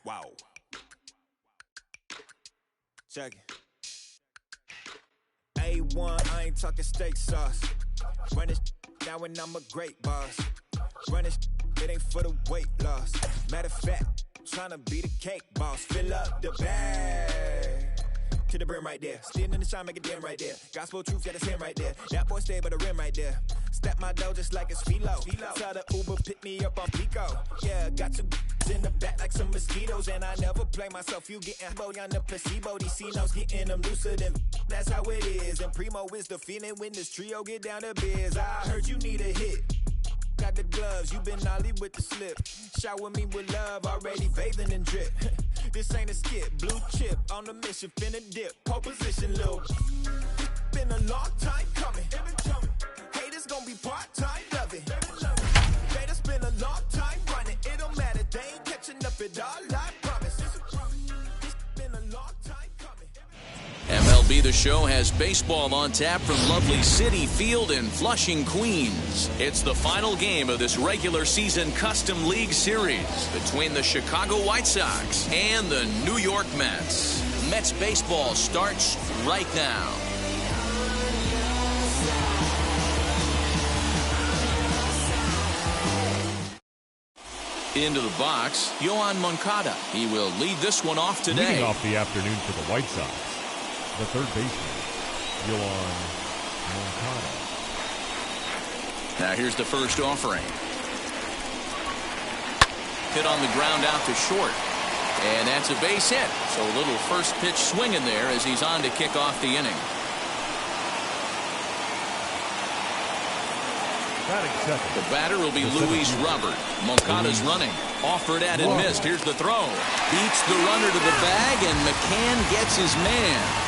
Wow. Check it. A1, I ain't talking steak sauce. Run this now and I'm a great boss. Run this, it ain't for the weight loss. Matter of fact, tryna be the cake boss. Fill up the bag to the brim right there. Standing in the shine, make it dim right there. Gospel truth, got his hand right there. That boy stay by the rim right there. Step my dough just like it's philo. Tell the Uber, pick me up on Pico. Yeah, got two in the back like some mosquitoes. And I never play myself, you getting boy on the placebo. These C-notes getting them looser than that's how it is. And Primo is the feeling when this trio get down to biz. I heard you need a hit. Got the gloves, you been nolly with the slip. Shower me with love, already bathing in drip. This ain't a skip, blue chip on the mission, finna dip. Pole position, little. Been a long time coming. Haters gonna be part-time loving. Haters been a long time running. It don't matter, they ain't catching up at all, I promise. It's been a long time coming. MLB The Show has baseball on tap from lovely Citi Field in Flushing, Queens. It's the final game of this regular season Custom League Series between the Chicago White Sox and the New York Mets. Mets baseball starts right now. Into the box, Yoan Moncada. He will lead this one off today. Leading off the afternoon for the White Sox, the third baseman, Yoan Moncada. Now here's the first offering. Hit on the ground out to short. And that's a base hit. So a little first pitch swing in there as he's on to kick off the inning. The batter will be Luis Robert. Moncada's running. Offered at and missed. Here's the throw. Beats the runner to the bag, and McCann gets his man.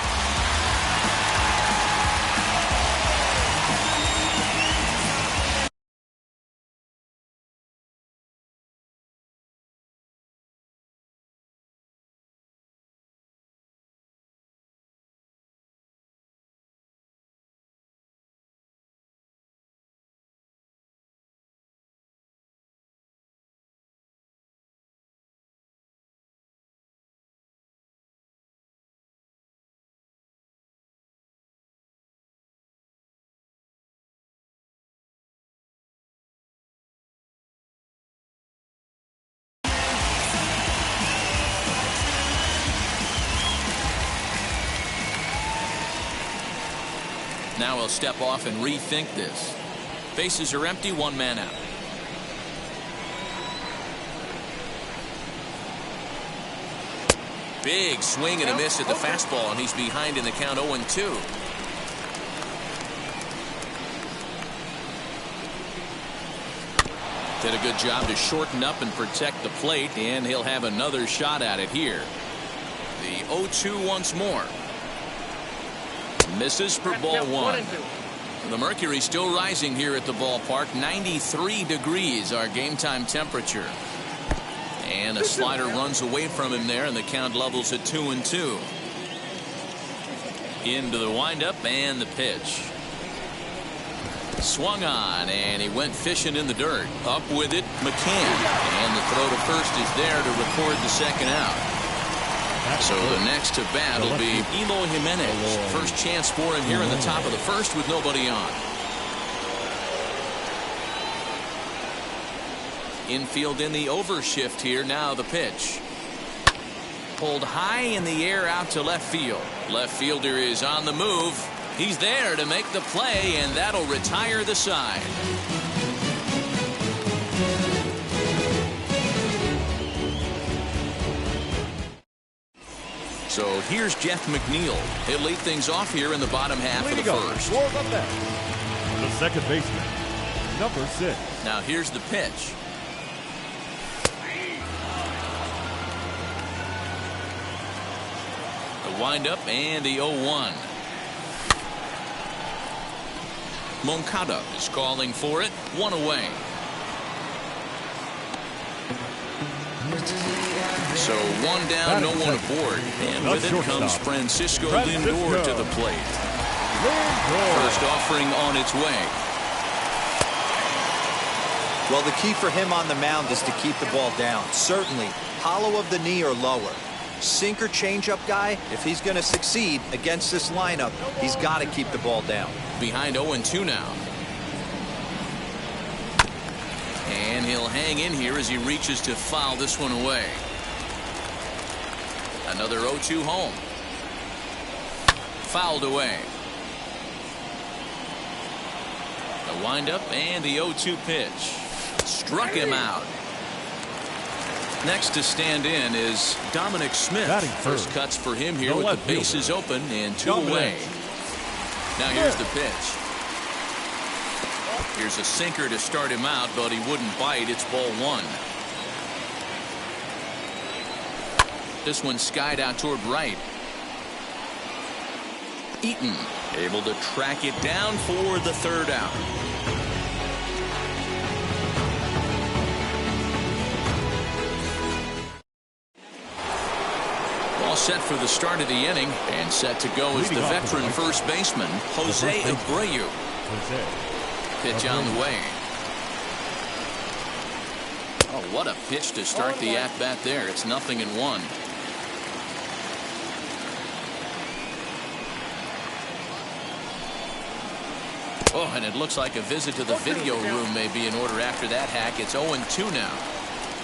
Now he'll step off and rethink this. Bases are empty, one man out. Big swing and a miss at the fastball, and he's behind in the count 0-2. Did a good job to shorten up and protect the plate, and he'll have another shot at it here. The 0-2 once more. Misses for ball one. The mercury still rising here at the ballpark. 93 degrees our game time temperature. And a slider runs away from him there, and the count levels at 2-2. Into the windup and the pitch. Swung on, and he went fishing in the dirt. Up with it, McCann. And the throw to first is there to record the second out. So the next to bat will be Eloy Jimenez. First chance for him here in the top of the first with nobody on. Infield in the overshift here. Now the pitch. Pulled high in the air out to left field. Left fielder is on the move. He's there to make the play, and that'll retire the side. So here's Jeff McNeil. He'll lead things off here in the bottom half of the first. The second baseman, number 6. Now here's the pitch. The windup and the 0-1. Moncada is calling for it. One away. So one down, no one aboard. And with it comes Francisco Lindor to the plate. First offering on its way. Well, the key for him on the mound is to keep the ball down. Certainly, hollow of the knee or lower. Sinker changeup guy, if he's going to succeed against this lineup, he's got to keep the ball down. Behind 0-2 now. And he'll hang in here as he reaches to foul this one away. Another 0-2 home. Fouled away. The windup and the 0-2 pitch. Struck him out. Next to stand in is Dominic Smith. First cuts for him here with the bases open and 2 away. Now here's the pitch. Here's a sinker to start him out, but he wouldn't bite. It's ball 1. This one skied out toward right. Eaton able to track it down for the 3rd out. All set for the start of the inning, and set to go is the veteran first baseman, Jose Abreu. Pitch on the way. Oh, what a pitch to start the at-bat there. It's 0-1. Oh, and it looks like a visit to the video room may be in order after that hack. It's 0-2 now.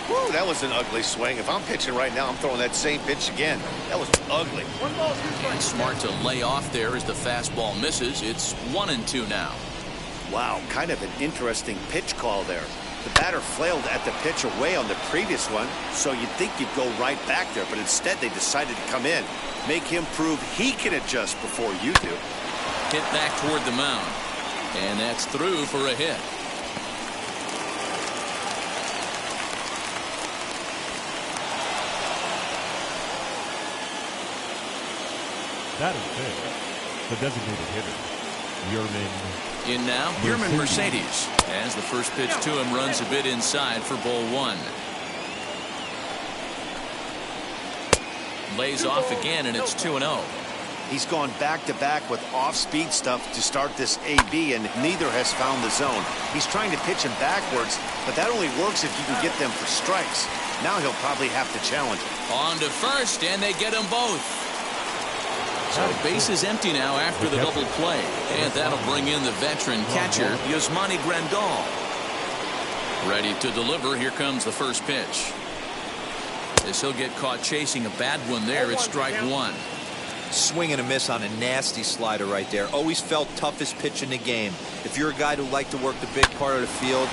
Woo, that was an ugly swing. If I'm pitching right now, I'm throwing that same pitch again. That was ugly. And smart to lay off there as the fastball misses. It's 1-2 now. Wow, kind of an interesting pitch call there. The batter flailed at the pitch away on the previous one, so you'd think you'd go right back there, but instead they decided to come in, make him prove he can adjust before you do. Hit back toward the mound, and that's through for a hit. That is big. The designated hitter, Yermin. In now, Yermin Mercedes. As the first pitch to him runs a bit inside for ball 1. Lays off again, and it's 2-0. He's gone back-to-back with off-speed stuff to start this AB, and neither has found the zone. He's trying to pitch him backwards, but that only works if you can get them for strikes. Now he'll probably have to challenge him. On to first, and they get them both. So base is empty now after the double play, and that'll bring in the veteran catcher, Yasmani Grandal. Ready to deliver. Here comes the first pitch. As he'll get caught chasing a bad one there, it's strike 1. Swing and a miss on a nasty slider right there. Always felt toughest pitch in the game. If you're a guy who liked to work the big part of the field,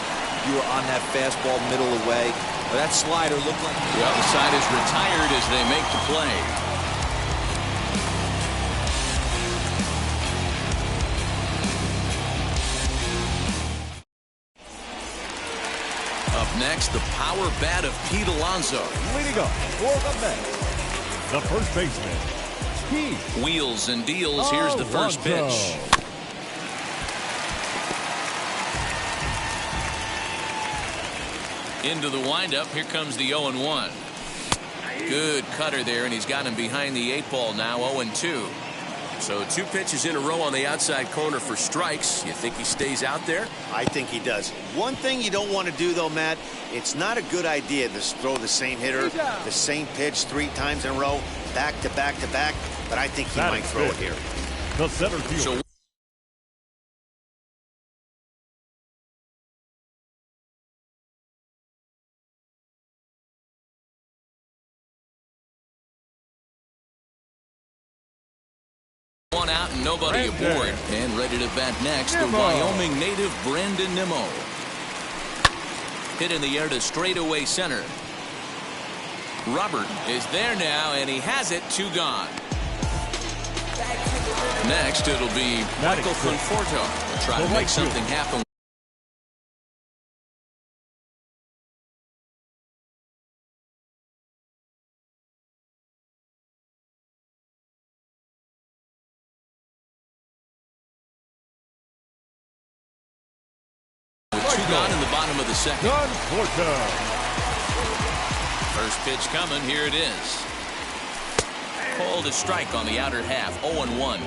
you were on that fastball middle away. But that slider looked like... The other side is retired as they make the play. Next, the power bat of Pete Alonso. Leading up for the Mets, the first baseman, Pete. Wheels and deals. Here's the first pitch. Into the windup. Here comes the 0-1. Good cutter there, and he's got him behind the 8 ball now. 0-2. So 2 pitches in a row on the outside corner for strikes. You think he stays out there? I think he does. One thing you don't want to do, though, Matt, it's not a good idea to throw the same hitter, the same pitch 3 times in a row, back to back to back, but I think he might throw it here. The center fielder. One out and nobody aboard. And ready to bat next, the Wyoming native Brandon Nimmo. Hit in the air to straightaway center. Robert is there now, and he has it. 2 gone. Next, it'll be Michael Conforto. Try to make something happen. Gone in the bottom of the second. First pitch coming. Here it is. Called a strike on the outer half. 0-1.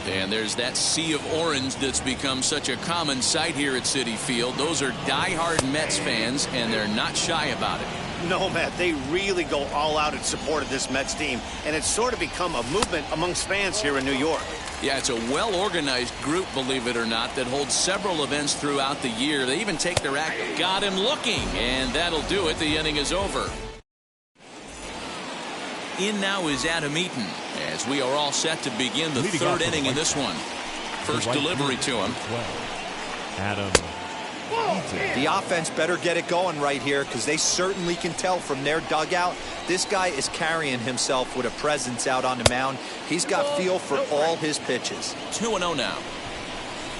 And there's that sea of orange that's become such a common sight here at Citi Field. Those are diehard Mets fans, and they're not shy about it. No, Matt, they really go all out in support of this Mets team, and it's sort of become a movement amongst fans here in New York. Yeah, it's a well-organized group, believe it or not, that holds several events throughout the year. They even take their act. Got him looking, and that'll do it. The inning is over. In now is Adam Eaton, as we are all set to begin the third inning in this one. First delivery to him. Adam Eaton. The offense better get it going right here, because they certainly can tell from their dugout this guy is carrying himself with a presence out on the mound. He's got feel for all his pitches. 2-0 now.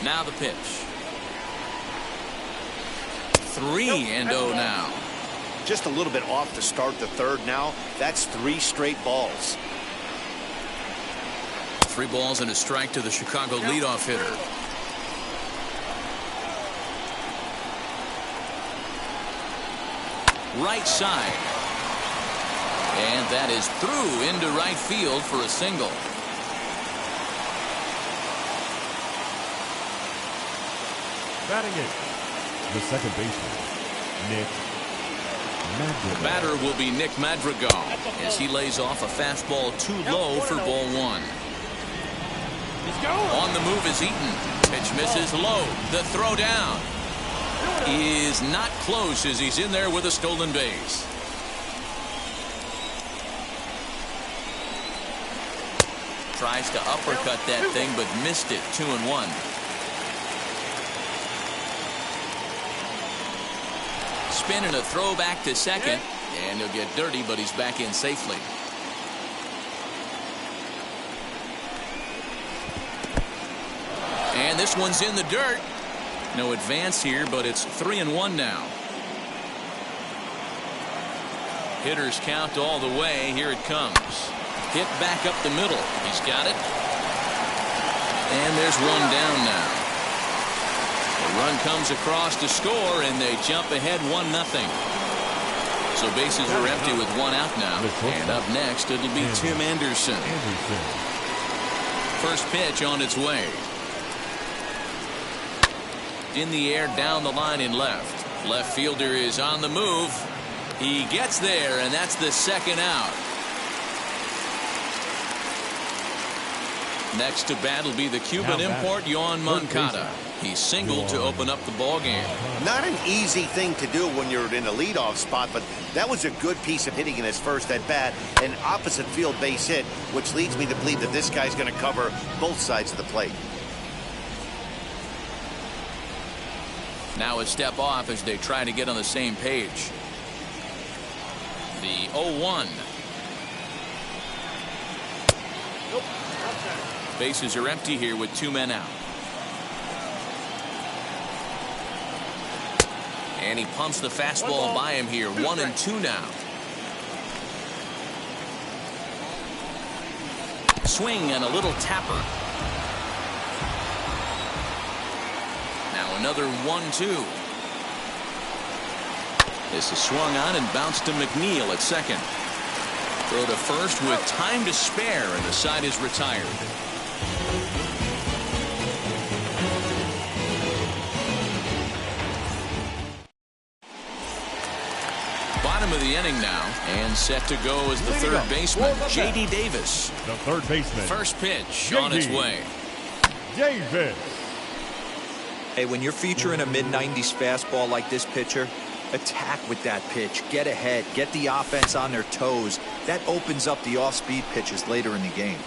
Now the pitch. 3-0 now. Just a little bit off to start the third now. That's 3 straight balls. 3 balls and a strike to the Chicago leadoff hitter. Right side. And that is through into right field for a single. Batting it, the second baseman, Nick Madrigal. Batter will be Nick Madrigal as he lays off a fastball too low for ball 1. On the move is Eaton. Pitch misses low. The throw down is not close as he's in there with a stolen base. Tries to uppercut that thing but missed it. 2-1. Spin and a throw back to second, and he'll get dirty, but he's back in safely. And this one's in the dirt. No advance here, but it's 3-1 now. Hitters count all the way. Here it comes. Hit back up the middle. He's got it. And there's one down now. The run comes across to score, and they jump ahead 1-0. So bases are empty with 1 out now. And up next, it'll be Tim Anderson. First pitch on its way. In the air, down the line in left. Left fielder is on the move. He gets there, and that's the second out. Next to bat will be the Cuban import, Yoan Moncada. He singled to open up the ball game. Not an easy thing to do when you're in a leadoff spot, but that was a good piece of hitting in his first at bat. An opposite field base hit, which leads me to believe that this guy's going to cover both sides of the plate. Now a step off as they try to get on the same page. The 0-1. Bases are empty here with 2 men out. And he pumps the fastball by him here. 1-2 now. Swing and a little tapper. Now another 1-2. This is swung on and bounced to McNeil at second. Throw to first with time to spare, and the side is retired. Bottom of the inning now, and set to go is the third baseman, J.D. Davis. The third baseman. First pitch on its way. Davis. Hey, when you're featuring a mid-90s fastball like this pitcher, attack with that pitch. Get ahead. Get the offense on their toes. That opens up the off-speed pitches later in the game.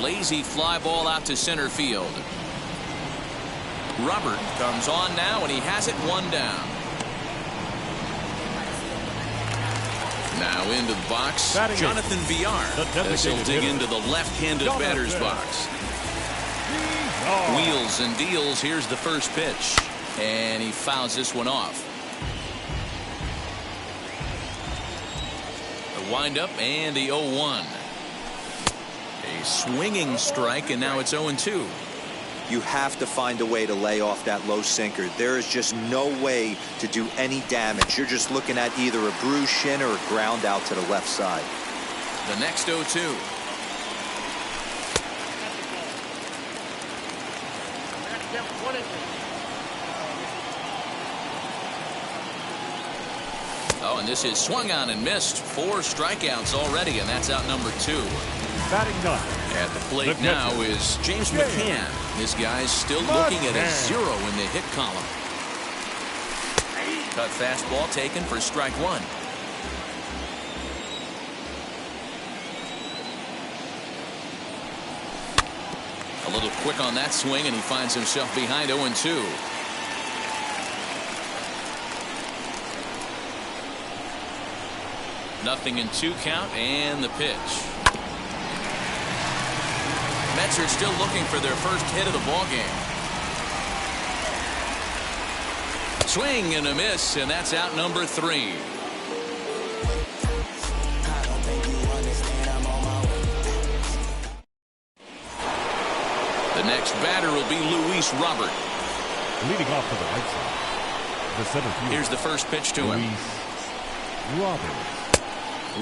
Lazy fly ball out to center field. Robert comes on now, and he has it 1 down. Now into the box, Jonathan Villar. As he'll dig into the left-handed batter's box. Wheels and deals. Here's the first pitch, and he fouls this one off. The windup and the 0-1. A swinging strike, and now it's 0-2. you have to find a way to lay off that low sinker. There is just no way to do any damage. You're just looking at either a bruised shin or a ground out to the left side. The next 0-2. Oh, and this is swung on and missed. 4 strikeouts already, and that's out number 2. Batting ninth. At the plate now is James McCann. This guy's still looking at a 0 in the hit column. Cut fastball taken for strike 1. A little quick on that swing, and he finds himself behind 0-2. Nothing in 2 count, and the pitch. Mets are still looking for their first hit of the ball game. Swing and a miss, and that's out number 3. The next batter will be Luis Robert. Leading off for the right side, the center field. Here's the first pitch to him. Luis Robert.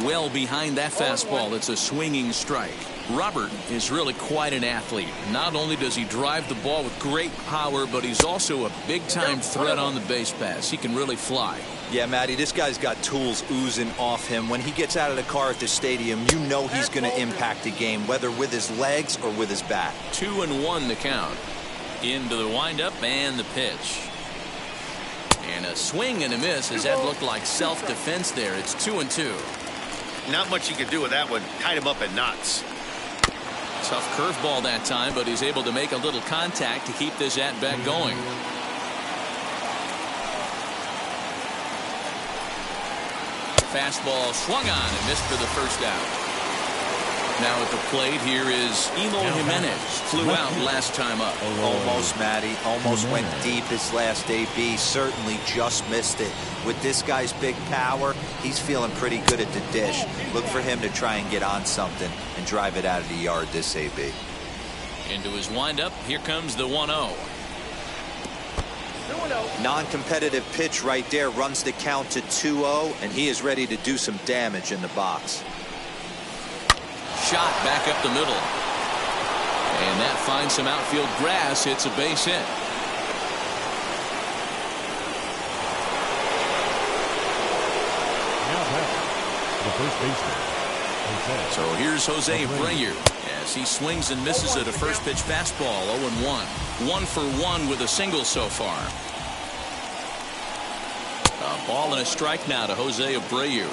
Well behind that fastball. It's a swinging strike. Robert is really quite an athlete. Not only does he drive the ball with great power, but he's also a big-time threat on the base pass. He can really fly. Yeah, Matty, this guy's got tools oozing off him. When he gets out of the car at the stadium, you know he's going to impact the game, whether with his legs or with his bat. 2-1 the count. Into the windup and the pitch. And a swing and a miss, as that looked like self-defense there. It's 2-2. Not much you can do with that one. Tied him up in knots. Tough curveball that time, but he's able to make a little contact to keep this at-bat going. Fastball swung on and missed for the first out. Now at the plate here is Eloy Jimenez. Flew out last time up. Almost, Matty. Almost went deep his last AB. Certainly just missed it. With this guy's big power, he's feeling pretty good at the dish. Look for him to try and get on something and drive it out of the yard this AB. Into his windup. Here comes the 1-0. Non-competitive pitch right there. Runs the count to 2-0, and he is ready to do some damage in the box. Shot back up the middle. And that finds some outfield grass. It's a base hit. Now back, the first baseman, Jose. So here's Jose Abreu as he swings and misses at a first pitch fastball. 0-1. 1 for 1 with a single so far. A ball and a strike now to Jose Abreu.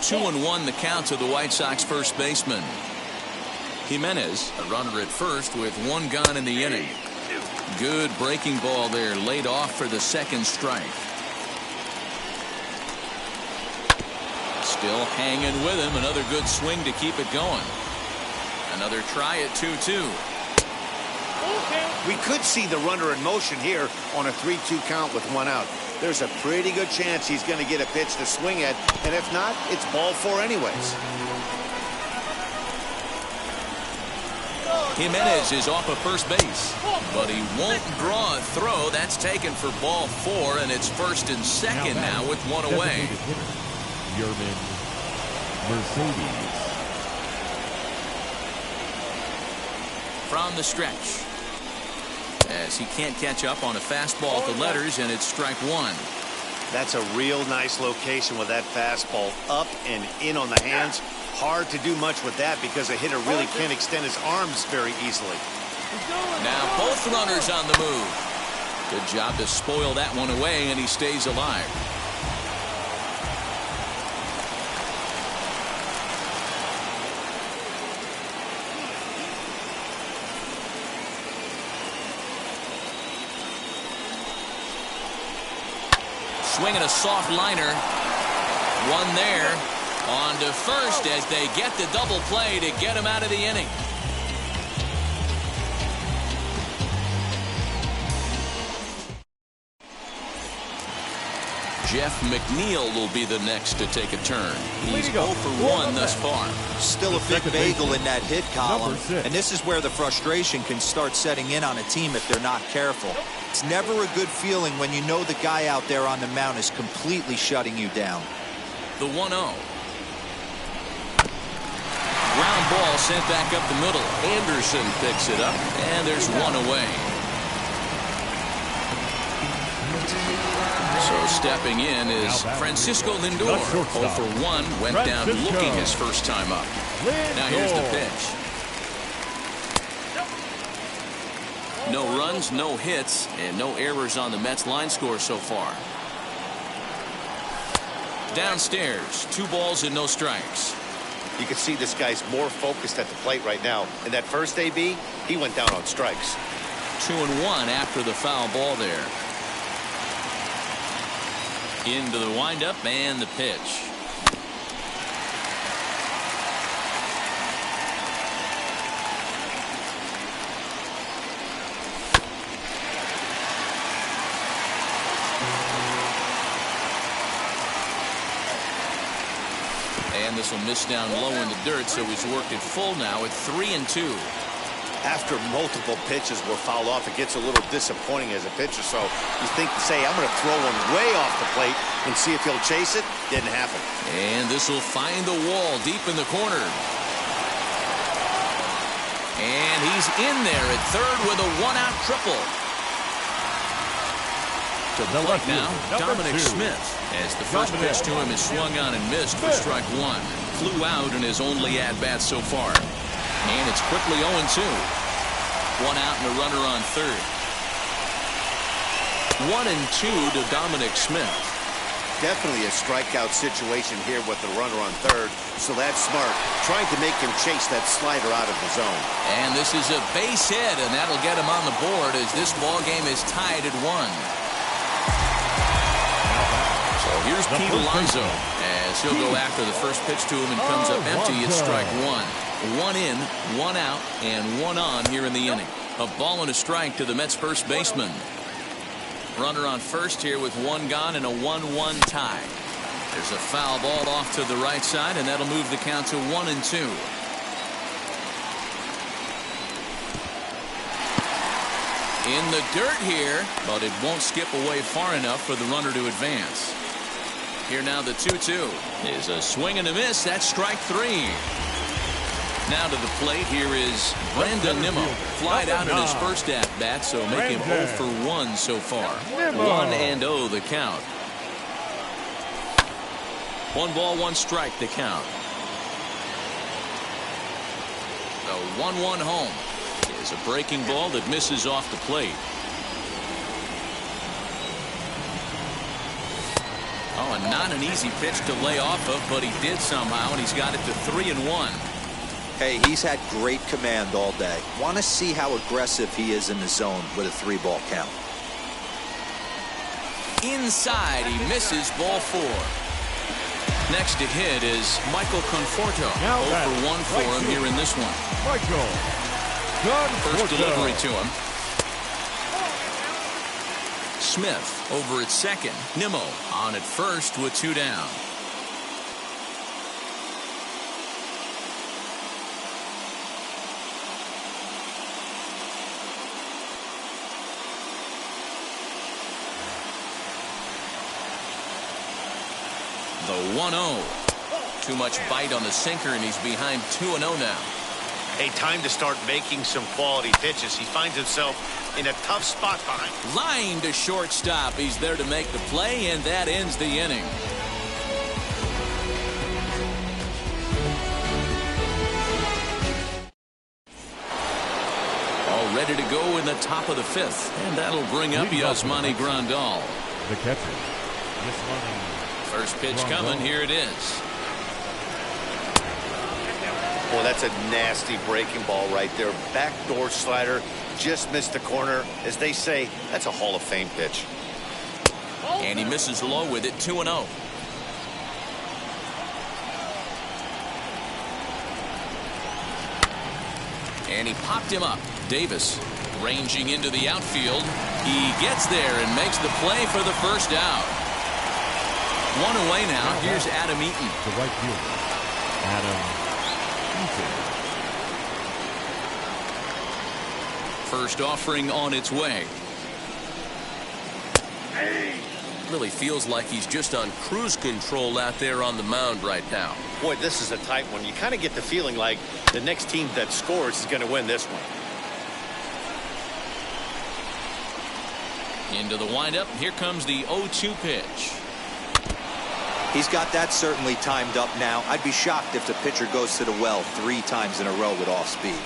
2-1 the count to the White Sox first baseman. Jimenez, a runner at first with 1 gone in the inning. Good breaking ball there, laid off for the second strike. Still hanging with him. Another good swing to keep it going. Another try at 2-2. We could see the runner in motion here on a 3-2 count with 1 out. There's a pretty good chance he's going to get a pitch to swing at, and if not, it's ball 4 anyways. Jimenez is off of first base, but he won't draw a throw. That's taken for ball 4, and it's first and second now with 1 away. Yerman Mercedes. From the stretch, as he can't catch up on a fastball at the letters, and it's strike 1. That's a real nice location with that fastball up and in on the hands. Hard to do much with that because a hitter really can't extend his arms very easily. Now both runners on the move. Good job to spoil that one away, and he stays alive. Swinging a soft liner. 1 there. On to first as they get the double play to get him out of the inning. Jeff McNeil will be the next to take a turn. He's 0 for 1 thus far. Still a big bagel in that hit column, and this is where the frustration can start setting in on a team if they're not careful. It's never a good feeling when you know the guy out there on the mound is completely shutting you down. The 1-0. Ground ball sent back up the middle. Anderson picks it up, and there's one away. So stepping in is Francisco Lindor. 0 for 1, went down looking his first time up. Now here's the pitch. No runs, no hits, and no errors on the Mets line score so far. Downstairs, 2 balls and no strikes. You can see this guy's more focused at the plate right now. In that first AB, he went down on strikes. 2-1 after the foul ball there. Into the windup and the pitch. And this will miss down low in the dirt, so he's worked it full now at 3-2. After multiple pitches were fouled off, it gets a little disappointing as a pitcher. So you think to say, I'm going to throw one way off the plate and see if he'll chase it. Didn't happen. And this will find the wall deep in the corner. And he's in there at third with a 1-out triple. To the plate now, Dominic Smith, as the first pitch to him is swung on and missed for strike 1. Flew out in his only at-bat so far. And it's quickly 0-2. 1 out and a runner on third. 1-2 to Dominic Smith. Definitely a strikeout situation here with the runner on third. So that's smart. Trying to make him chase that slider out of the zone. And this is a base hit, and that'll get him on the board as this ball game is tied at 1. So here's Pete Alonso as he'll go after the first pitch to him and comes up empty. It's strike 1. 1 in, 1 out, and 1 on here in the inning. A ball and a strike to the Mets first baseman. Runner on first here with 1 gone and a 1-1 tie. There's a foul ball off to the right side, and that'll move the count to 1-2. In the dirt here, but it won't skip away far enough for the runner to advance. Here now the 2-2 is a swing and a miss. That's strike 3. Now to the plate, here is Brandon Nimmo. Flied out in his first at-bat, so make him 0 for 1 so far. 1-0 the count. 1 ball, 1 strike the count. The 1-1 home is a breaking ball that misses off the plate. Oh, and not an easy pitch to lay off of, but he did somehow, and he's got it to 3-1. Hey, he's had great command all day. Want to see how aggressive he is in the zone with a 3-ball count. Inside, he misses ball 4. Next to hit is Michael Conforto. 0 for 1 for him here in this one. First delivery to him. Smith over at second. Nimmo on at first with 2 down. The 1-0. Too much bite on the sinker, and he's behind 2-0 now. Hey, time to start making some quality pitches. He finds himself in a tough spot behind. Line to shortstop. He's there to make the play, and that ends the inning. All ready to go in the top of the 5th, and that'll bring up Yasmani Grandal. The catcher, Yasmani. First pitch coming. Here it is. Well, that's a nasty breaking ball right there. Backdoor slider. Just missed the corner. As they say, that's a Hall of Fame pitch. And he misses low with it. 2-0. And he popped him up. Davis ranging into the outfield. He gets there and makes the play for the first out. One away now. Here's Adam Eaton. The right fielder, Adam Eaton. First offering on its way. Really feels like he's just on cruise control out there on the mound right now. Boy, this is a tight one. You kind of get the feeling like the next team that scores is going to win this one. Into the windup. Here comes the 0-2 pitch. He's got that certainly timed up now. I'd be shocked if the pitcher goes to the well 3 times in a row with off speed.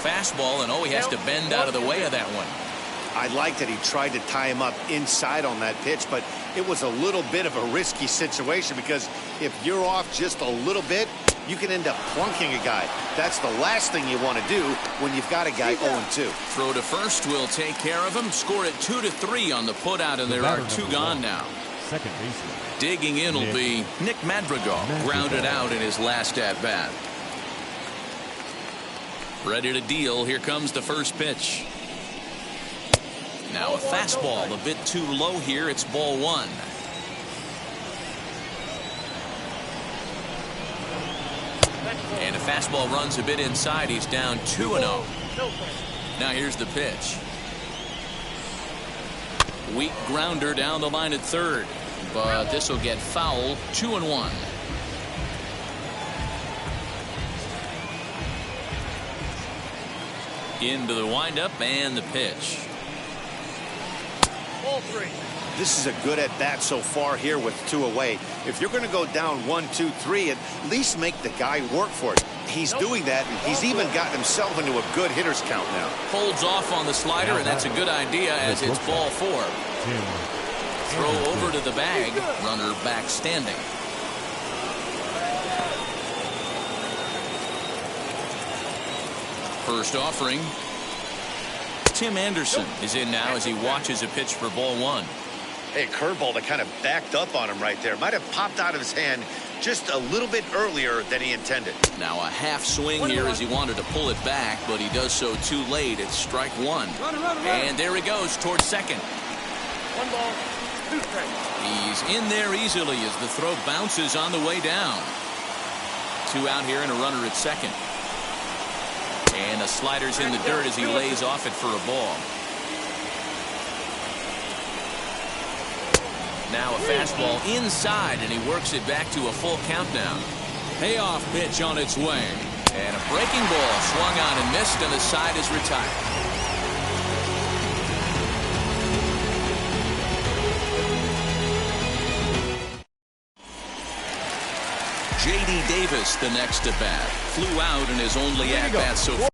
Fastball, and he has to bend out of the way of that one. I like that he tried to tie him up inside on that pitch, but it was a little bit of a risky situation because if you're off just a little bit, you can end up plunking a guy. That's the last thing you want to do when you've got a guy 0-2. Throw to first will take care of him. Score it 2-3 on the putout, and there are 2 gone now. Second baseman. Digging in will be Nick Madrigal. Grounded out in his last at-bat. Ready to deal. Here comes the first pitch. Now a fastball a bit too low here. It's ball 1. And a fastball runs a bit inside. He's down 2-0. Now here's the pitch. Weak grounder down the line at third. But this will get foul. 2-1. Into the windup and the pitch. This is a good at-bat so far here with 2 away. If you're going to go down 1-2-3, at least make the guy work for it. He's doing that, and he's even gotten himself into a good hitter's count now. Holds off on the slider, and that's a good idea as it's ball 4. Throw over to the bag. Runner back standing. First offering. Tim Anderson is in now as he watches a pitch for ball 1. Hey, curveball that kind of backed up on him right there. Might have popped out of his hand just a little bit earlier than he intended. Now a half swing here as he wanted to pull it back, but he does so too late. It's strike 1. And there he goes towards second. 1 ball, 2 strikes. He's in there easily as the throw bounces on the way down. 2 out here and a runner at second. And the slider's in the dirt as he lays off it for a ball. Now a fastball inside, and he works it back to a full count now. Payoff pitch on its way. And a breaking ball swung on and missed, and the side is retired. J.D. Davis, the next at bat, flew out in his only at bat so far.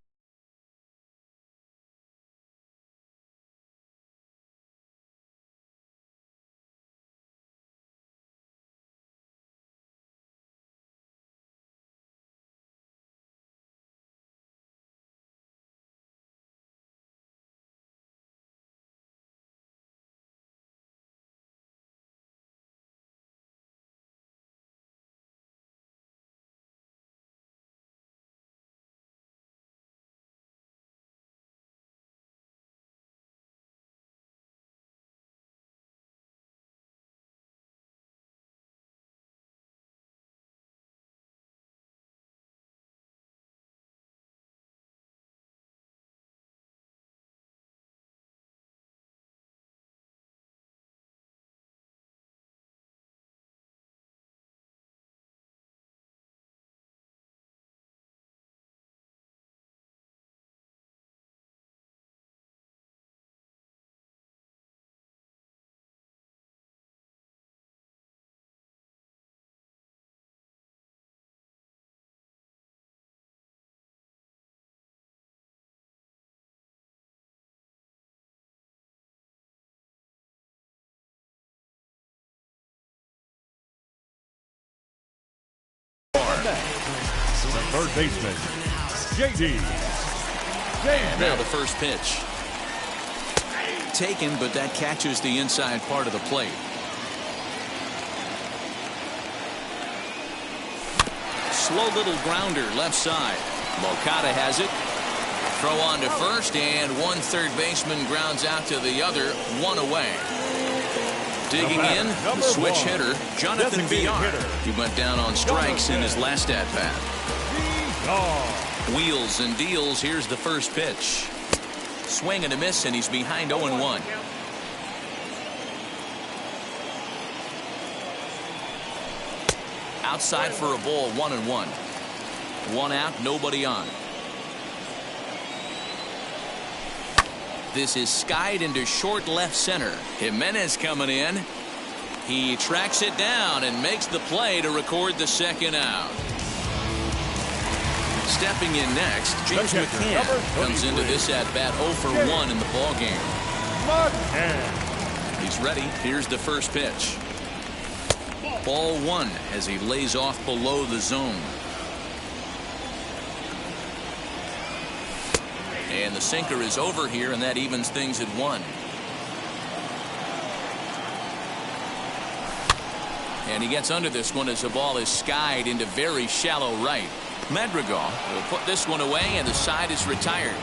The third baseman, J.D. And now the first pitch. Taken, but that catches the inside part of the plate. Slow little grounder left side. Moncada has it. Throw on to first, and one third baseman grounds out to the other. 1 away. Digging in, the switch hitter, Jonathan Villar. He went down on strikes in his last at-bat. Wheels and deals. Here's the first pitch. Swing and a miss, and he's behind 0-1. Outside for a ball, 1-1. One out, nobody on. This is skied into short left center. Jimenez coming in. He tracks it down and makes the play to record the second out. Stepping in next, James McCann comes into this at bat 0 for 1 in the ballgame. He's ready. Here's the first pitch. Ball 1 as he lays off below the zone. And the sinker is over here, and that evens things at 1. And he gets under this one as the ball is skied into very shallow right. Madrigal will put this one away, and the side is retired.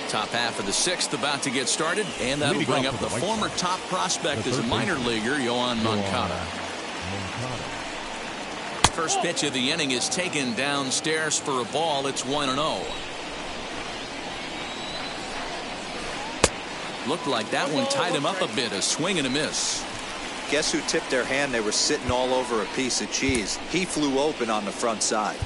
Top half of the 6th about to get started, and that'll bring up the former top prospect as a minor leaguer, Yoan Moncada. First pitch of the inning is taken downstairs for a ball. It's 1-0. Looked like that one tied him up a bit. A swing and a miss. Guess who tipped their hand? They were sitting all over a piece of cheese. He flew open on the front side.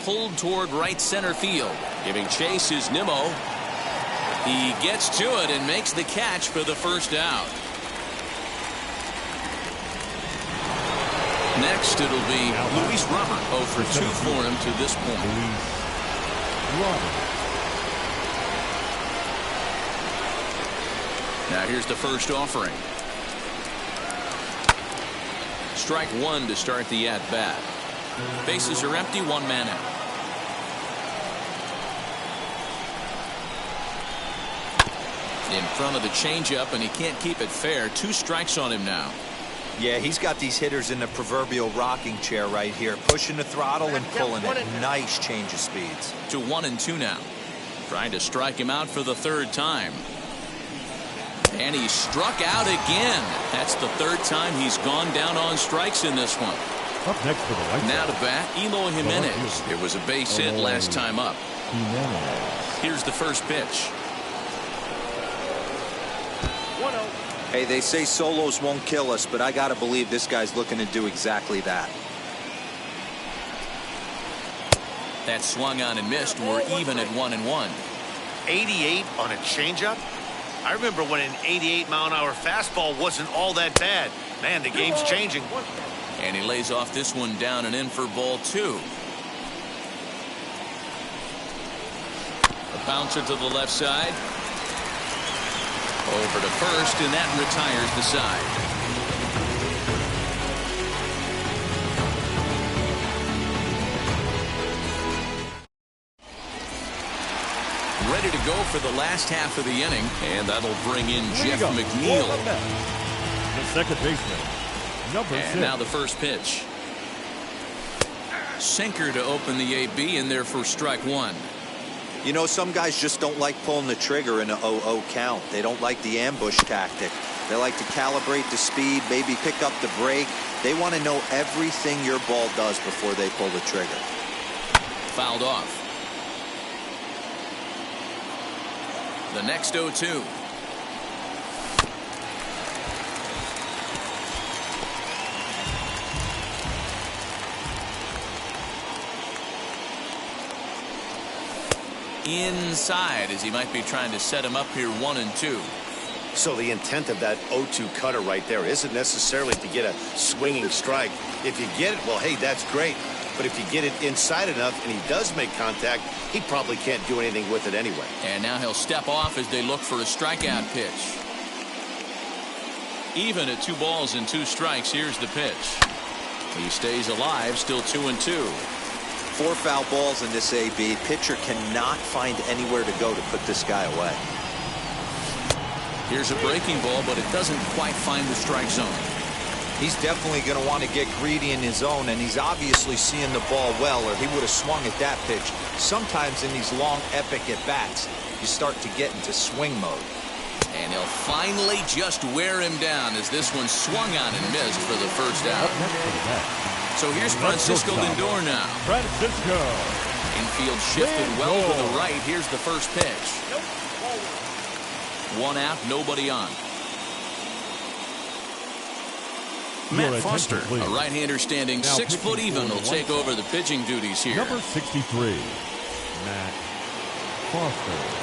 Pulled toward right center field. Giving chase is Nimmo. He gets to it and makes the catch for the first out. Next, it'll be Luis Robert. 0 for 2 for him to this point. Now here's the first offering. Strike 1 to start the at-bat. Bases are empty, 1 man out. In front of the changeup, and he can't keep it fair. 2 strikes on him now. Yeah, he's got these hitters in the proverbial rocking chair right here, pushing the throttle and pulling it. Nice change of speeds. To 1-2 now. Trying to strike him out for the 3rd time. And he struck out again. That's the 3rd time he's gone down on strikes in this one. Up next for the White Sox. Now to bat, Eloy Jimenez. It was a base hit last time up. Here's the first pitch. Hey, they say solos won't kill us, but I got to believe this guy's looking to do exactly that. That swung on and missed. We're even at 1-1. 88 on a changeup? I remember when an 88-mile-an-hour fastball wasn't all that bad. Man, the game's changing. And he lays off this one down and in for ball 2. A bouncer to the left side. Over to first, and that retires the side. Ready to go for the last half of the inning, and that'll bring in Jeff McNeil. The second baseman, number 6. And now the first pitch. Sinker to open the AB, and there for strike 1. You know, some guys just don't like pulling the trigger in a 0-0 count. They don't like the ambush tactic. They like to calibrate the speed, maybe pick up the brake. They want to know everything your ball does before they pull the trigger. Fouled off. The next 0-2. Inside as he might be trying to set him up here 1-2. So the intent of that 0-2 cutter right there isn't necessarily to get a swinging strike. If you get it, well, hey, that's great. But if you get it inside enough and he does make contact, he probably can't do anything with it anyway. And now he'll step off as they look for a strikeout pitch. Even at 2 balls and 2 strikes, here's the pitch. He stays alive, still 2-2. 4 foul balls in this AB. Pitcher cannot find anywhere to go to put this guy away. Here's a breaking ball, but it doesn't quite find the strike zone. He's definitely going to want to get greedy in his zone, and he's obviously seeing the ball well, or he would have swung at that pitch. Sometimes in these long, epic at-bats, you start to get into swing mode. And he'll finally just wear him down as this one swung on and missed for the first out. So here's Francisco Lindor now. Francisco. Infield shifted well to the right. Here's the first pitch. 1 out, nobody on. Matt Foster, a right-hander standing 6 foot even, will take over the pitching duties here. Number 63, Matt Foster.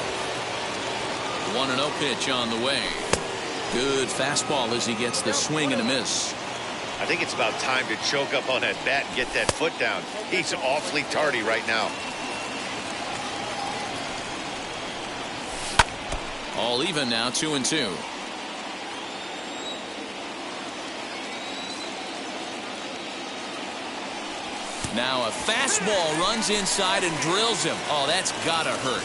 1-0 pitch on the way. Good fastball as he gets the swing and a miss. I think it's about time to choke up on that bat and get that foot down. He's awfully tardy right now. All even now, 2-2. Now a fastball runs inside and drills him. Oh, that's gotta hurt.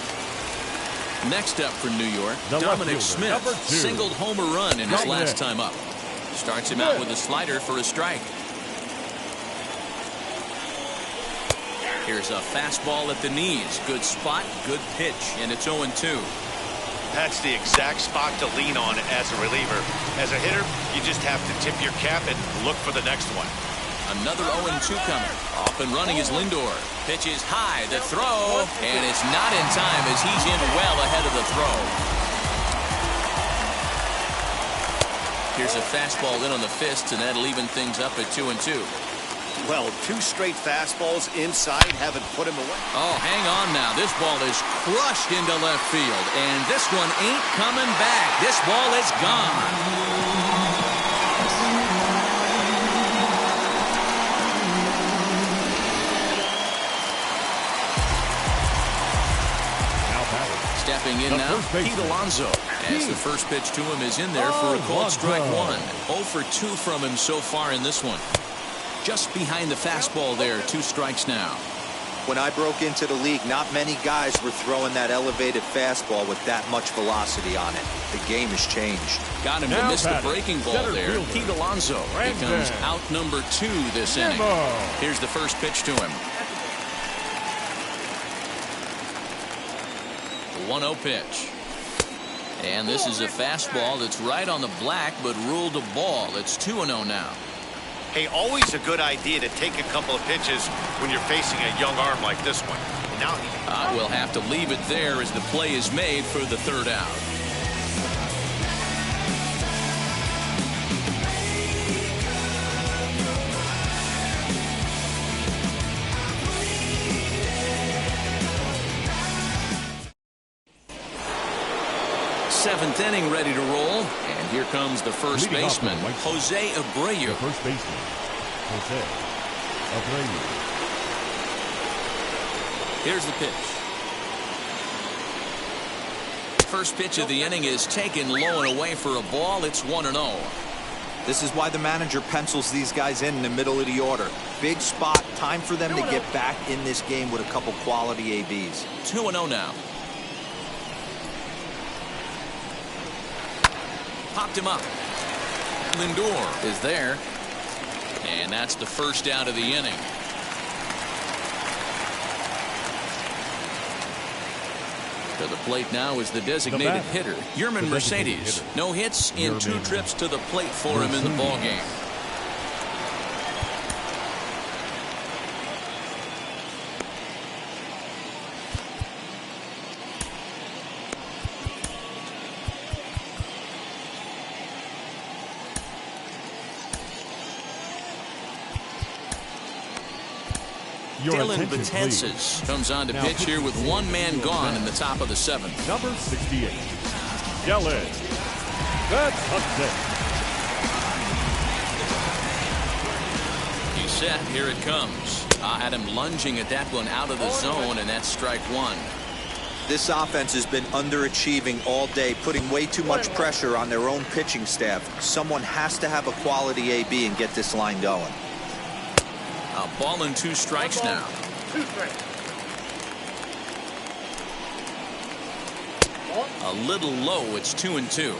Next up for New York, Dominic Smith singled homer run in his last time up. Starts him out with a slider for a strike. Here's a fastball at the knees. Good spot, good pitch, and it's 0-2. That's the exact spot to lean on as a reliever. As a hitter, you just have to tip your cap and look for the next one. Another 0-2 coming. Off and running is Lindor. Pitches high, the throw, and it's not in time as he's in well ahead of the throw. Here's a fastball in on the fists, and that'll even things up at 2-2. Well, 2 straight fastballs inside haven't put him away. Oh, hang on now. This ball is crushed into left field, and this one ain't coming back. This ball is gone. Stepping in now, Pete Alonso. As the first pitch to him is in there for a called strike 1. 0 for 2 from him so far in this one. Just behind the fastball there, 2 strikes now. When I broke into the league, not many guys were throwing that elevated fastball with that much velocity on it. The game has changed. Got him to miss the breaking ball there. Pete Alonso becomes out number 2 this inning. Here's the first pitch to him. 1-0 pitch. And this is a fastball that's right on the black but ruled a ball. It's 2-0 now. Hey, always a good idea to take a couple of pitches when you're facing a young arm like this one. Now we'll have to leave it there as the play is made for the 3rd out. Seventh inning ready to roll, and here comes the first baseman, Jose Abreu. The first baseman, Jose Abreu. Here's the pitch. First pitch of the inning is taken low and away for a ball. It's 1-0. This is why the manager pencils these guys in the middle of the order. Big spot, time for them to get back in this game with a couple quality ABs. 2-0 now. Popped him up. Lindor is there. And that's the first out of the inning. To the plate now is the designated hitter, Yermin Mercedes. No hits in 2 trips to the plate for him in the ballgame. Dylan Betances comes on to pitch here with 1 man gone in the top of the 7th. Number 68, Dylan Betances. He's set. Here it comes. I had him lunging at that one out of the zone, and that's strike 1. This offense has been underachieving all day, putting way too much pressure on their own pitching staff. Someone has to have a quality AB and get this line going. A ball and 2 strikes now. 2 strikes. A little low. It's 2-2.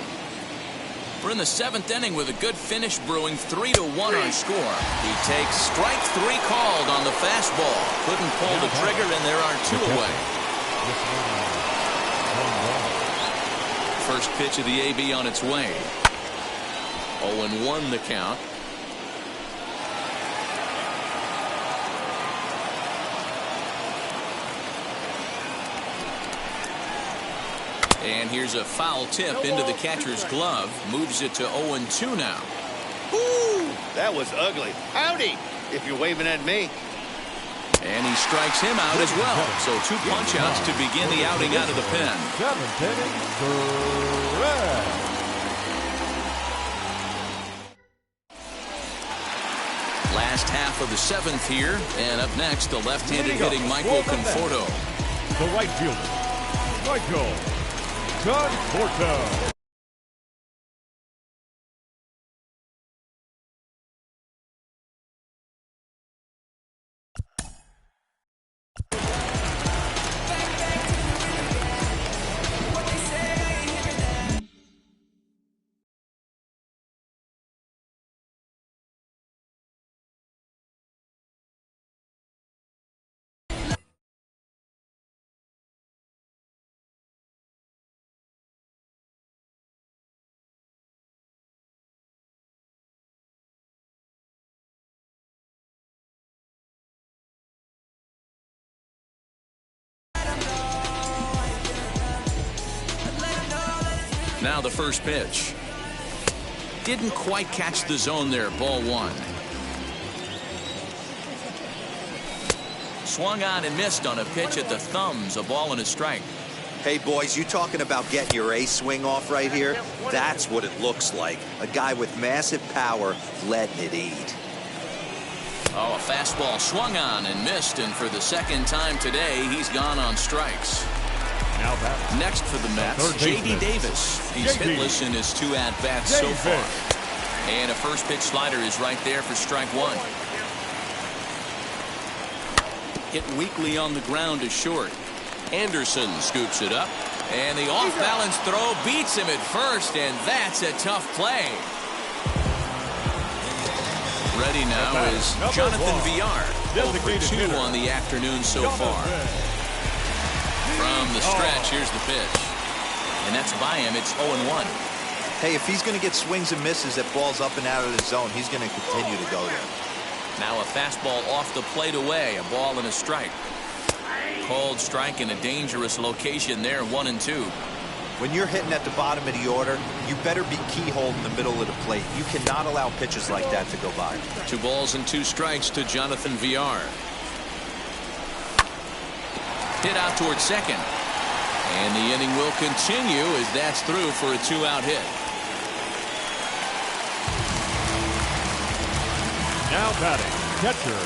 We're in the 7th inning with a good finish brewing, 3-1 on score. He takes strike 3 called on the fastball. Couldn't pull the trigger, and there are 2 away. First pitch of the AB on its way. 0-1 the count. And here's a foul tip into the catcher's glove. Moves it to 0-2 now. Ooh, that was ugly. Howdy, if you're waving at me. And he strikes him out as well. So 2 punch-outs to begin the outing out of the pen. 7th inning, correct. Last half of the 7th here. And up next, the left-handed hitting Michael Conforto. The right fielder, Michael Conforto. Now the first pitch. Didn't quite catch the zone there. Ball 1. Swung on and missed on a pitch at the thumbs. A ball and a strike. Hey, boys, you talking about getting your A swing off right here? That's what it looks like. A guy with massive power letting it eat. Oh, a fastball swung on and missed. And for the 2nd time today, he's gone on strikes. Now that Next for the Mets, J.D. Davis. He's hitless in his 2 at-bats so far. And a first pitch slider is right there for strike 1. Hit weakly on the ground to short. Anderson scoops it up. And the off-balance throw beats him at first, and that's a tough play. Ready now is Jonathan Villar. 0 for 2 on the afternoon so far. From the stretch, here's the pitch. And that's by him. It's 0-1. Hey, if he's going to get swings and misses at balls up and out of the zone, he's going to continue to go there. Now a fastball off the plate away. A ball and a strike. Called strike in a dangerous location there, 1-2. When you're hitting at the bottom of the order, you better be keyhole in the middle of the plate. You cannot allow pitches like that to go by. 2 balls and 2 strikes to Jonathan Villar. Hit out towards second. And the inning will continue as that's through for a 2-out hit. now batting, catcher,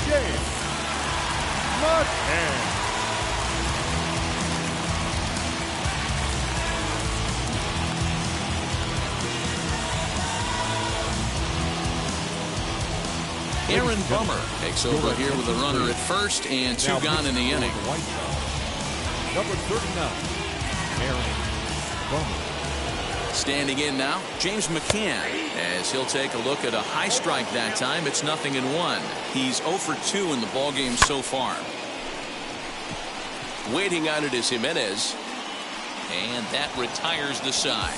James McCann. Aaron Bummer takes over here with a runner at first and 2 gone in the inning. Number 39, Aaron Bummer. Standing in now, James McCann, as he'll take a look at a high strike that time. It's 0-1. He's 0 for 2 in the ballgame so far. Waiting on it is Jimenez, and that retires the side.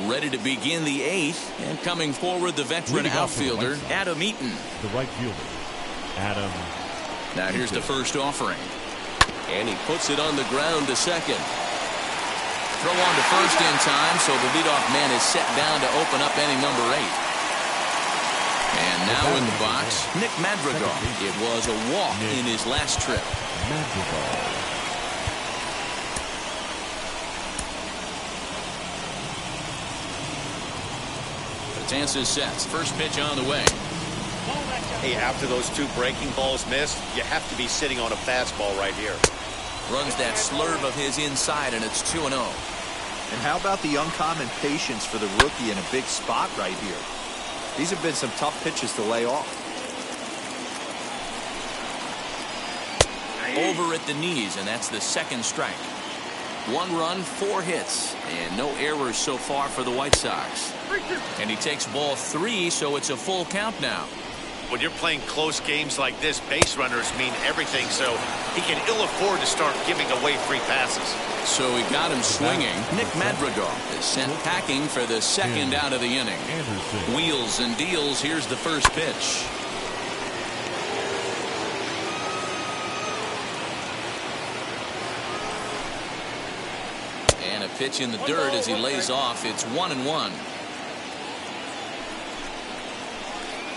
Ready to begin the 8th, and coming forward, the veteran outfielder, Adam Eaton. The right fielder, Adam. Now here's the first offering. And he puts it on the ground to second. Throw on to first in time, so the leadoff man is set down to open up inning number 8. And now in the box, Nick Madrigal. It was a walk in his last trip. Madrigal. Chances sets. First pitch on the way. Hey, after those 2 breaking balls missed, you have to be sitting on a fastball right here. Runs that slurve of his inside, and it's 2-0. And how about the uncommon patience for the rookie in a big spot right here? These have been some tough pitches to lay off. over at the knees, and that's the second strike. 1 run, 4 hits, and no errors so far for the White Sox. And he takes ball 3, so it's a full count now. When you're playing close games like this, base runners mean everything, so he can ill afford to start giving away free passes. So he got him swinging. Nick Madrigal is sent packing for the second out of the inning. Wheels and deals. Here's the first pitch. And a pitch in the dirt as he lays off. It's 1-1.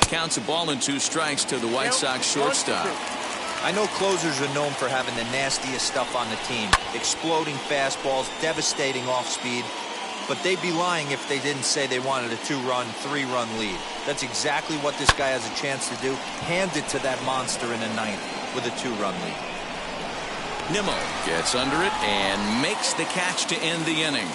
Counts a ball and 2 strikes to the White Sox shortstop. I know closers are known for having the nastiest stuff on the team. Exploding fastballs, devastating off speed. But they'd be lying if they didn't say they wanted a 2-run, 3-run lead. That's exactly what this guy has a chance to do. Hand it to that monster in the 9th with a 2-run lead. Nimmo gets under it and makes the catch to end the inning.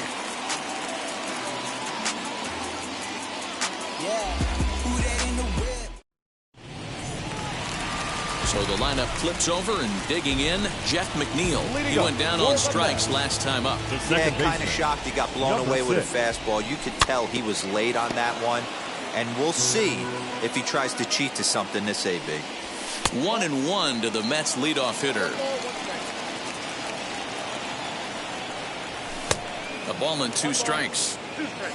So the lineup flips over, and digging in, Jeff McNeil. He went down on strikes last time up. Yeah, kind of shocked he got blown away with a fastball. You could tell he was late on that one. And we'll see if he tries to cheat to something this AB. 1-1 to the Mets leadoff hitter. A ball and 2 strikes.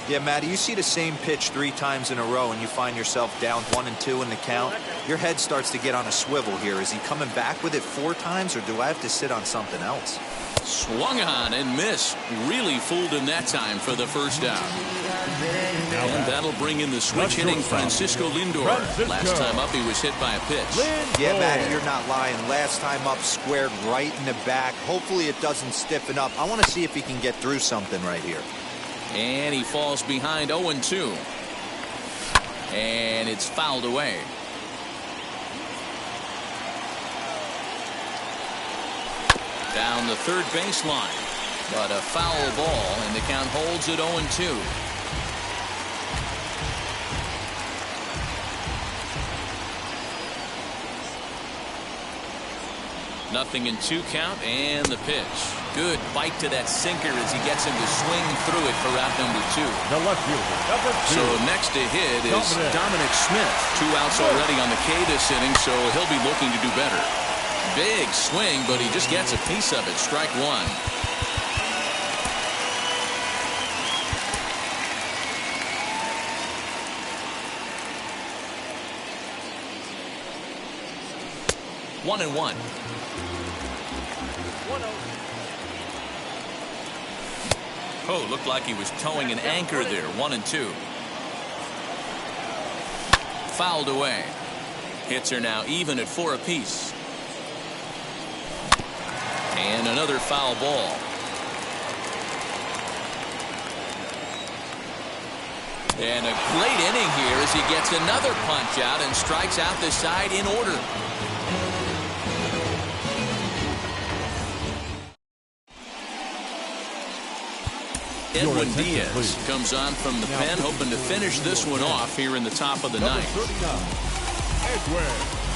Yeah, Matty, you see the same pitch 3 times in a row and you find yourself down 1-2 in the count. Your head starts to get on a swivel here. Is he coming back with it 4 times, or do I have to sit on something else? Swung on and missed. Really fooled him that time for the first out. And that'll bring in the switch hitting Francisco Lindor. Last time up, he was hit by a pitch. Yeah, Matty, you're not lying. Last time up, squared right in the back. Hopefully it doesn't stiffen up. I want to see if he can get through something right here. And he falls behind 0-2. And it's fouled away. Down the third baseline. But a foul ball, and the count holds at 0-2. Nothing in 2 count, and the pitch. Good bite to that sinker as he gets him to swing through it for out number 2. The left fielder, number 2. So next to hit is Dominic Smith. 2 outs already on the K this inning, so he'll be looking to do better. Big swing, but he just gets a piece of it. Strike 1. One and one. Oh, looked like he was towing an anchor there. 1-2. Fouled away. Hits are now even at 4 apiece. And another foul ball. And a great inning here as he gets another punch out and strikes out the side in order. Edwin Diaz comes on from the pen, hoping to finish this one off here in the top of the 9th.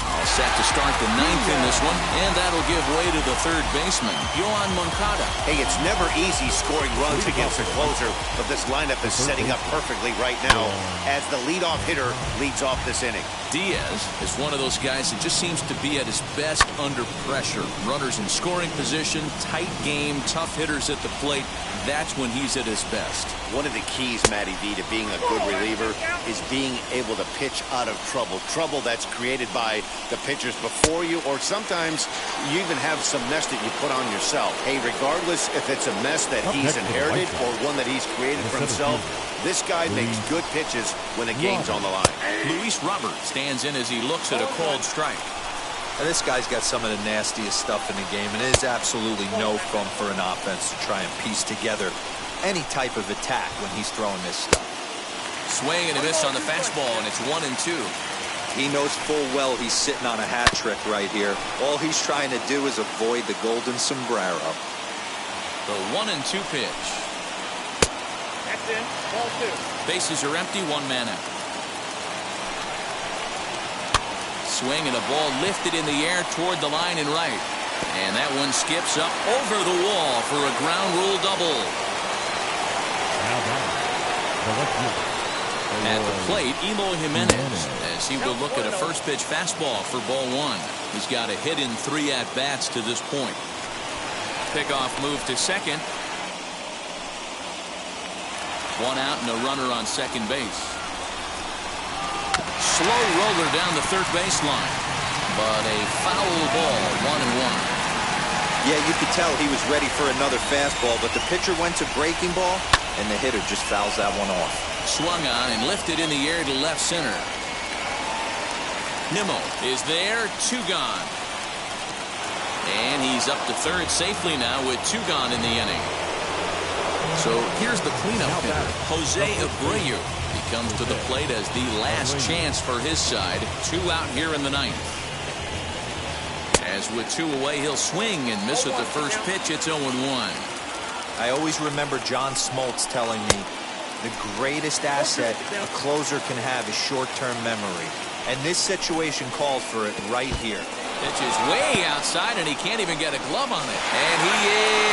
All set to start the 9th in this one, and that'll give way to the third baseman, Yoan Moncada. Hey, it's never easy scoring runs against a closer, but this lineup is setting up perfectly right now as the leadoff hitter leads off this inning. Diaz is one of those guys that just seems to be at his best under pressure. Runners in scoring position, tight game, tough hitters at the plate. That's when he's at his best. One of the keys, Matty V, to being a good reliever is being able to pitch out of trouble. Trouble that's created by the pitchers before you, or sometimes you even have some mess that you put on yourself. Hey, regardless if it's a mess that he's inherited or one that he's created for himself, this guy makes good pitches when the game's on the line. Luis Robert stands in as he looks at a called strike. Now, this guy's got some of the nastiest stuff in the game, and it is absolutely no fun for an offense to try and piece together any type of attack when he's throwing this stuff. Swing and a miss on the fastball, and it's 1-2. He knows full well he's sitting on a hat trick right here. All he's trying to do is avoid the golden sombrero. The 1-2 pitch. That's in. Ball 2. Bases are empty, 1 man out. Swing and a ball lifted in the air toward the line and right. And that one skips up over the wall for a ground rule double. Now down. The left fielder. At the plate, Eloy Jimenez, as he will look at a first pitch fastball for ball one. He's got a hit in 3 at-bats to this point. Pickoff move to second. 1 out and a runner on second base. Slow roller down the third baseline, but a foul ball, 1-1. Yeah, you could tell he was ready for another fastball, but the pitcher went to breaking ball, and the hitter just fouls that one off. Swung on and lifted in the air to left center. Nimmo is there, 2 gone. And he's up to third safely now with 2 gone in the inning. So here's the cleanup hitter, Jose Abreu. He comes to the plate as the last chance for his side. 2 out here in the 9th. As with 2 away, he'll swing and miss at the first pitch. It's 0-1. I always remember John Smoltz telling me the greatest asset a closer can have is short-term memory. And this situation calls for it right here. Pitch is way outside, and he can't even get a glove on it. And he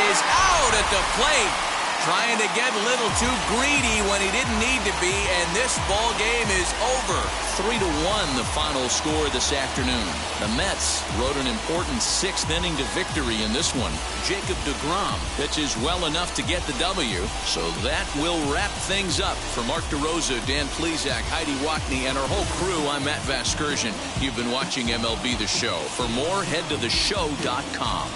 is out at the plate, trying to get a little too greedy when he didn't need to be, and this ball game is over. 3-1 the final score this afternoon. The Mets rode an important 6th inning to victory in this one. Jacob deGrom pitches well enough to get the W, so that will wrap things up. For Mark DeRosa, Dan Plesac, Heidi Watney, and our whole crew, I'm Matt Vasgersian. You've been watching MLB The Show. For more, head to theshow.com.